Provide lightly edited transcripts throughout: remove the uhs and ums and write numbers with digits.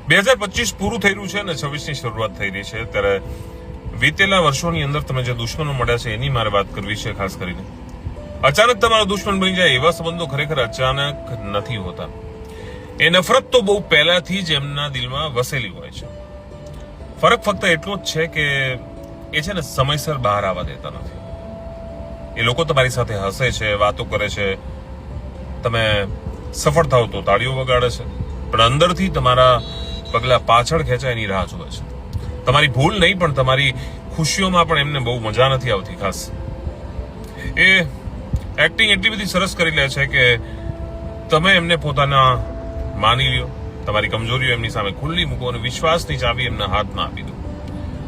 2025 પૂરું થઈ રહ્યું છે અને 26ની શરૂઆત થઈ રહી છે ત્યારે વીતેલા વર્ષોની અંદર તમે જે દુશ્મનો મળ્યા છે એની મારે વાત કરવી છે. ખાસ કરીને અચાનક તમારો દુશ્મન બની જાય એવા સંબંધો ખરેખર અચાનક નથી હોતા. એ નફરત તો બહુ પહેલાથી જ એમના દિલમાં વસેલી હોય છે. ફરક ફક્ત એટલો જ છે કે એ છે ને સમયસર બહાર આવવા દેતા નથી. એ લોકો તમારી સાથે હસે છે, વાતો કરે છે, તમે સફળ થાવ તો તાળીઓ વગાડે છે, પણ અંદરથી તમારા પગલા પાછળ ખેંચાય એની રાહ જોવે છે. તમારી ભૂલ નહીં પણ તમારી ખુશીઓમાં પણ એમને બહુ મજા નથી આવતી. ખાસ એ એક્ટિંગ એટલી બધી સરસ કરી લે છે કે તમે એમને પોતાના માની લ્યો, તમારી કમજોરીઓ એમની સામે ખુલ્લી મૂકો અને વિશ્વાસની ચાવી એમના હાથમાં આપી દો.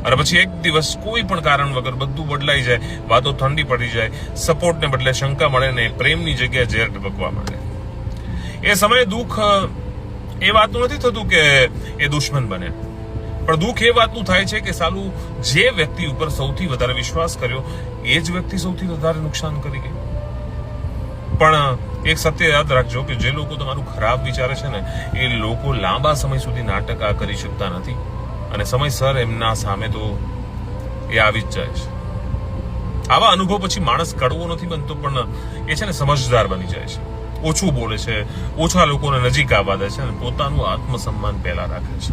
અને પછી એક દિવસ કોઈ પણ કારણ વગર બધું બદલાઈ જાય, વાતો ઠંડી પડી જાય, સપોર્ટને બદલે શંકા મળે ને પ્રેમની જગ્યાએ ઝેર ઢબકવા માંડે. એ સમયે દુઃખ એ વાતનું નથી થતું કે એ દુશ્મન બને, પણ દુઃખ એ વાતનું થાય છે કે સાલું જે વ્યક્તિ ઉપર સૌથી વધારે વિશ્વાસ કર્યો એ જ વ્યક્તિ સૌથી વધારે નુકસાન કરી ગઈ. પણ એક સત્ય યાદ રાખજો કે જે લોકો તમારું ખરાબ વિચારે છે ને એ લોકો લાંબા સમય સુધી નાટક આ કરી શકતા નથી અને સમયસર એમના સામે તો એ આવી જ જાય છે. આવા અનુભવ પછી માણસ કડવો નથી બનતો, પણ એ છે ને સમજદાર બની જાય છે. ઓછું બોલે છે, ઓછા લોકોને નજીક આવવા દે છે અને પોતાનું આત્મસન્માન પહેલા રાખે છે.